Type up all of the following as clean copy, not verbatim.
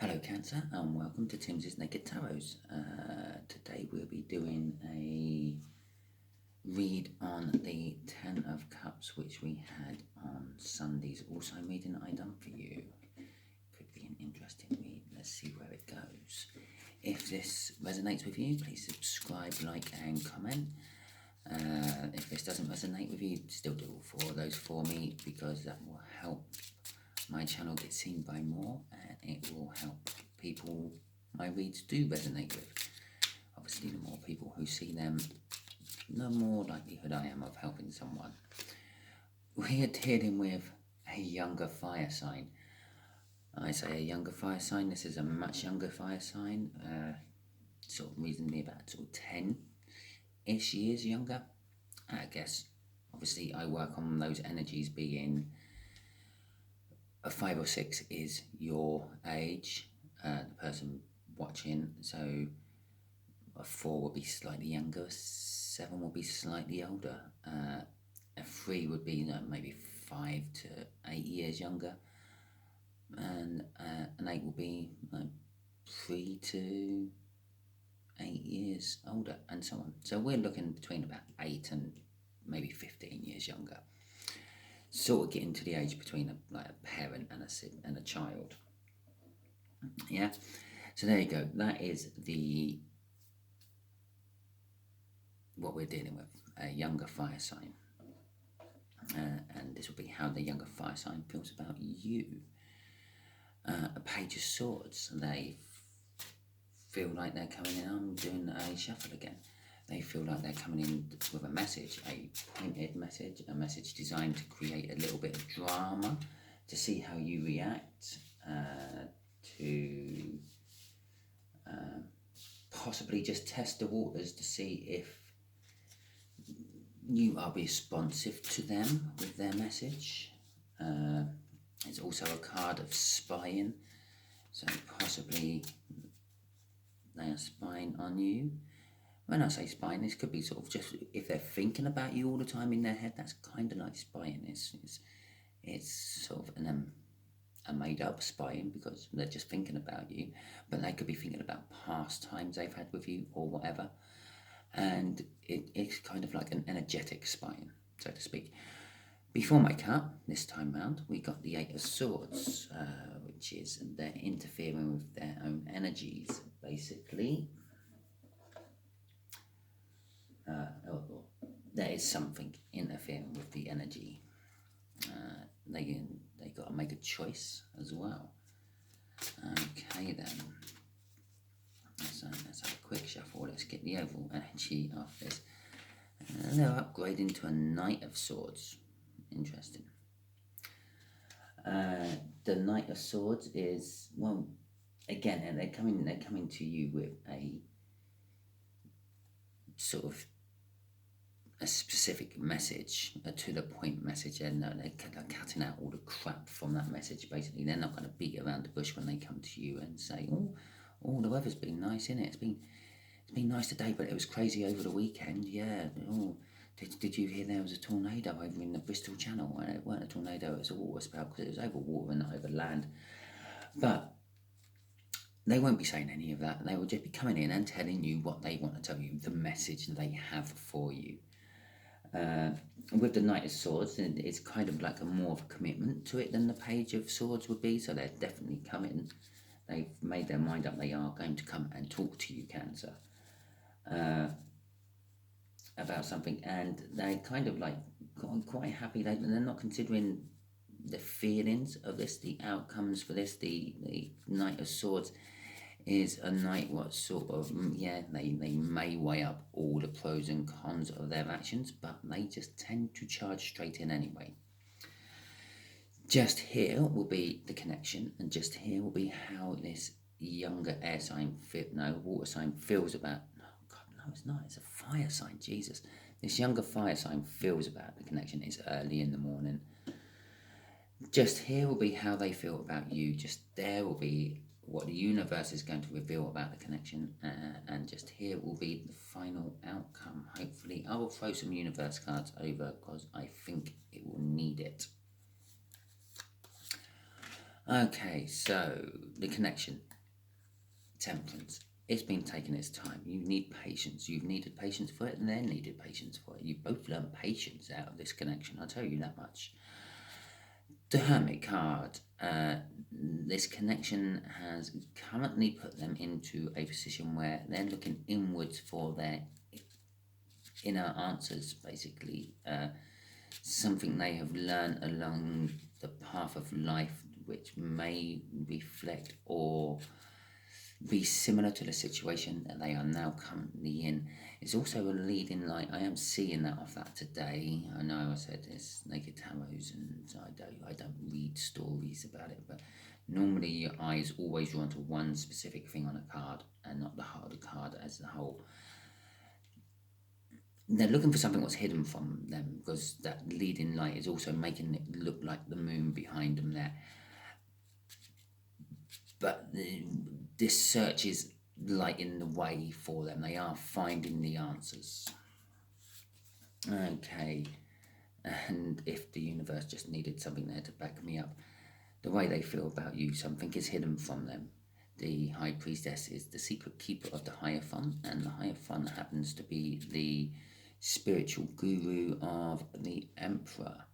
Hello Cancer and welcome to Timsy Naked Tarot. Today we'll be doing a read on the Ten of Cups which we had on Sunday's also reading I done for you. Could be an interesting read. Let's see where it goes. If this resonates with you, please subscribe, like and comment. If this doesn't resonate with you, still do all four of those for me because that will help my channel get seen by more and it will help people my reads do resonate with. Obviously the more people who see them, the more likelihood I am of helping someone. We are dealing with a younger fire sign. I say a younger fire sign, this is a much younger fire sign, sort of reasonably about sort of 10-ish years younger. I guess obviously I work on those energies being a 5 or 6 is your age, the person watching, so a 4 would be slightly younger, 7 would be slightly older, a 3 would be maybe 5 to 8 years younger, and an 8 will be 3 to 8 years older, and so on. So we're looking between about 8 and maybe 15 years younger. Sort of getting to the age between a parent and a child. Yeah, so there you go. That is what we're dealing with, a younger fire sign, and this will be how the younger fire sign feels about you. A Page of Swords. They feel like they're coming in. I'm doing a shuffle again. They feel like they're coming in with a message, a pointed message, a message designed to create a little bit of drama, to see how you react, to possibly just test the waters to see if you are responsive to them with their message. It's also a card of spying, so possibly they are spying on you. When I say spying, this could be sort of just if they're thinking about you all the time in their head. That's kind of like spying. It's sort of a made-up spying because they're just thinking about you, but they could be thinking about past times they've had with you or whatever, and it's kind of like an energetic spying, so to speak. Before my cut, this time round, we got the 8 of Swords, which is they're interfering with their own energies, basically. There is something interfering with the energy. They got to make a choice as well. Okay then. Let's have a quick shuffle. Let's get the overall energy of this. They're upgrading to a Knight of Swords. Interesting. The Knight of Swords is, well, again, and they're coming to you with a sort of a specific message, a to-the-point message, and they're cutting out all the crap from that message, basically. They're not going to beat around the bush when they come to you and say, oh, the weather's been nice, isn't it? It's been nice today, but it was crazy over the weekend, yeah. Oh, did you hear there was a tornado over in the Bristol Channel? And it weren't a tornado, it was a water spout because it was over water and not over land. But they won't be saying any of that. They will just be coming in and telling you what they want to tell you, the message they have for you. With the Knight of Swords, it's kind of like more of a commitment to it than the Page of Swords would be, so they're definitely coming. They've made their mind up they are going to come and talk to you, Cancer, about something, and they're kind of like quite happy. They're not considering the feelings of this, the outcomes for this. The Knight of Swords is a knight what sort of, they may weigh up all the pros and cons of their actions, but they just tend to charge straight in anyway. Just here will be the connection, and just here will be how this younger air sign, water sign feels about, oh God, no it's not, it's a fire sign, Jesus. This younger fire sign feels about the connection. It's early in the morning. Just here will be how they feel about you. Just there will be what the universe is going to reveal about the connection, and just here will be the final outcome. Hopefully I will throw some universe cards over because I think it will need it. Okay, so the connection. Temperance. It's been taking its time. You need patience. You've needed patience for it, and they needed patience for it. You both learned patience out of this connection. I'll tell you that much. The Hermit card. This connection has currently put them into a position where they're looking inwards for their inner answers, basically. Something they have learned along the path of life, which may reflect or be similar to the situation that they are now currently in. It's also a leading light. I am seeing that off that today. I know I said there's naked tarots, and I don't read stories about it, but normally your eye is always drawn to one specific thing on a card and not the whole card as a whole. They're looking for something that's hidden from them, because that leading light is also making it look like the moon behind them there. But this search is lighting the way for them. They are finding the answers. Okay, and if the universe just needed something there to back me up, the way they feel about you, something is hidden from them. The High Priestess is the secret keeper of the Hierophant, and the Hierophant happens to be the spiritual guru of the Emperor,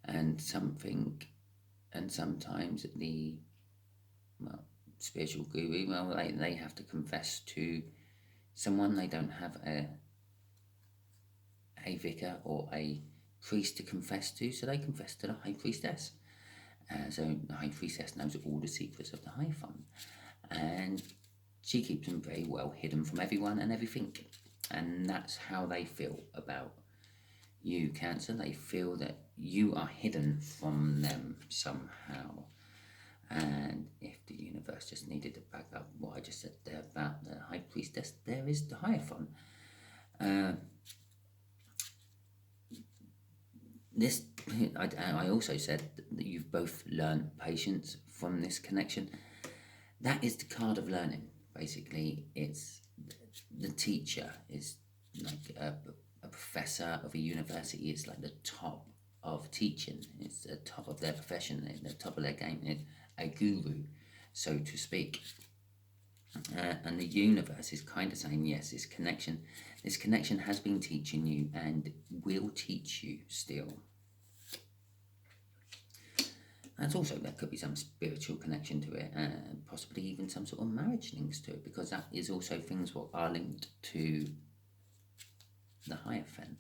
and sometimes the spiritual guru, they have to confess to someone. They don't have a vicar or a priest to confess to, so they confess to the High Priestess. So the High Priestess knows all the secrets of the Hierophant, and she keeps them very well hidden from everyone and everything. And that's how they feel about you, Cancer. They feel that you are hidden from them somehow. And if the universe just needed to back up what I just said there about the High Priestess, there is the Hierophant. I also said that you've both learned patience from this connection. That is the card of learning, basically. It's the teacher is like a professor of a university. It's like the top of teaching. It's the top of their profession, the top of their game. It's a guru, so to speak. And the universe is kind of saying, yes, this connection has been teaching you and will teach you still. And also there could be some spiritual connection to it, possibly even some sort of marriage links to it, because that is also things what are linked to the Hierophant.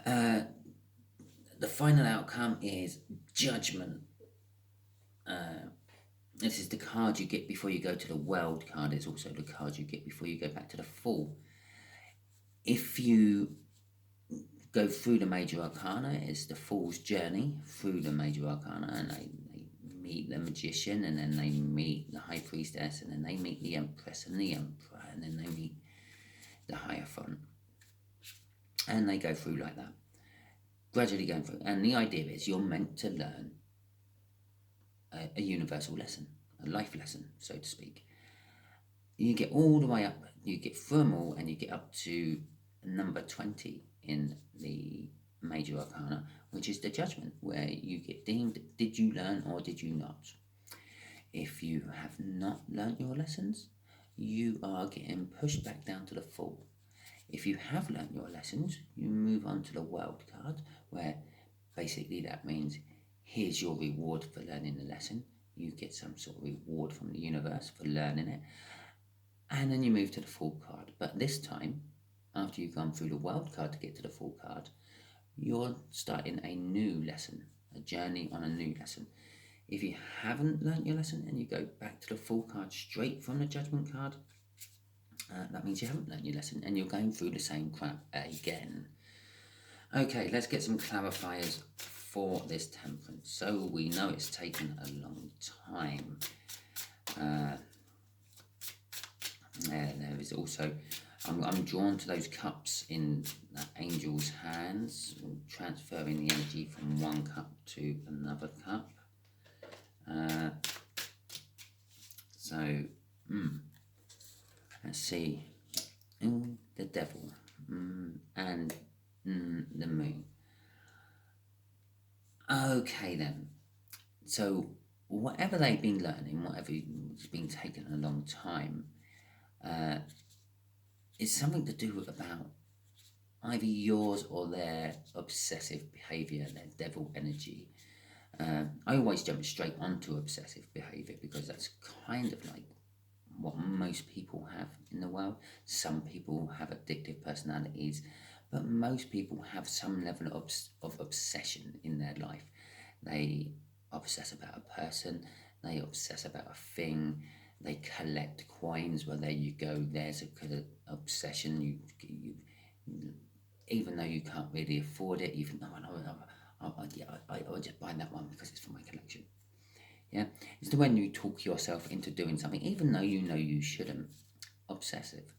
The final outcome is Judgment. This is the card you get before you go to the World card. It's also the card you get before you go back to the Fool. If you go through the Major Arcana, it's the Fool's journey through the Major Arcana, and they meet the Magician, and then they meet the High Priestess, and then they meet the Empress and the Emperor, and then they meet the Hierophant. And they go through like that, gradually going through. And the idea is you're meant to learn a universal lesson, a life lesson, so to speak. You get all the way up, you get through them all, and you get up to number 20 in the Major Arcana, which is the Judgment, where you get deemed, did you learn or did you not? If you have not learnt your lessons, you are getting pushed back down to the Fool. If you have learnt your lessons, you move on to the World card, where basically that means here's your reward for learning the lesson. You get some sort of reward from the universe for learning it. And then you move to the Fool card. But this time, after you've gone through the World card to get to the Fool card, you're starting a new lesson, a journey on a new lesson. If you haven't learnt your lesson and you go back to the Fool card straight from the Judgment card, that means you haven't learnt your lesson and you're going through the same crap again. Okay, let's get some clarifiers for this Temperance. So we know it's taken a long time. There is also, I'm drawn to those cups in that angel's hands, transferring the energy from one cup to another cup. Let's see. The Devil and the Moon. Okay then. So whatever they've been learning, whatever it's been taken a long time, it's something to do about either yours or their obsessive behaviour, their devil energy. I always jump straight onto obsessive behaviour because that's kind of like what most people have in the world. Some people have addictive personalities, but most people have some level of obsession in their life. They obsess about a person, they obsess about a thing, they collect coins. Well, there you go, there's a obsession. You even though you can't really afford it, you think, no, I'll just buy that one because it's for my collection. Yeah, it's the when you talk yourself into doing something, even though you know you shouldn't. Obsessive.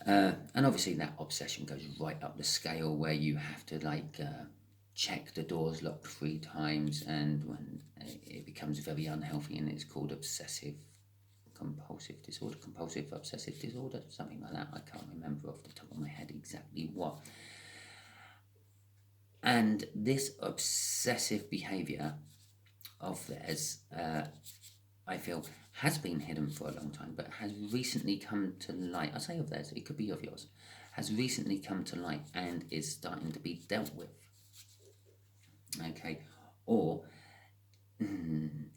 And obviously that obsession goes right up the scale where you have to check the doors locked 3 times, and when it becomes very unhealthy, and it's called obsessive compulsive disorder, compulsive obsessive disorder, something like that. I can't remember off the top of my head exactly what. And this obsessive behaviour of theirs, I feel, has been hidden for a long time, but has recently come to light. I say of theirs, it could be of yours. Has recently come to light and is starting to be dealt with. Okay, or I'm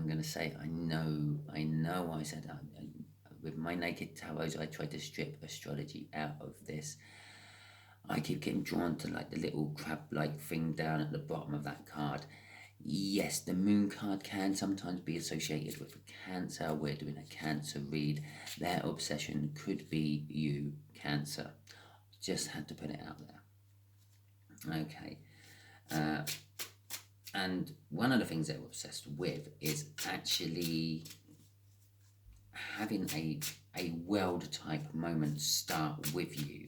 going to say, I know. I said with my Naked Tarots, I tried to strip astrology out of this. I keep getting drawn to the little crab-like thing down at the bottom of that card. Yes, the moon card can sometimes be associated with a Cancer. We're doing a Cancer read. Their obsession could be you, Cancer. Just had to put it out there. Okay. And one of the things they're obsessed with is actually having a world type moment start with you.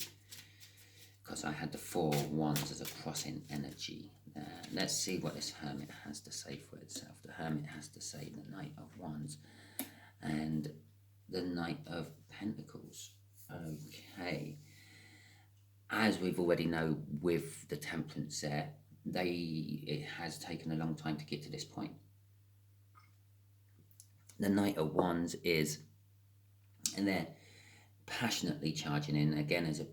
Because I had the 4 Wands as a crossing energy. Let's see what this Hermit has to say for itself. The Hermit has to say the Knight of Wands and the Knight of Pentacles. Okay. As we've already know with the Temperance there, it has taken a long time to get to this point. The Knight of Wands is, and they're passionately charging in, again, as a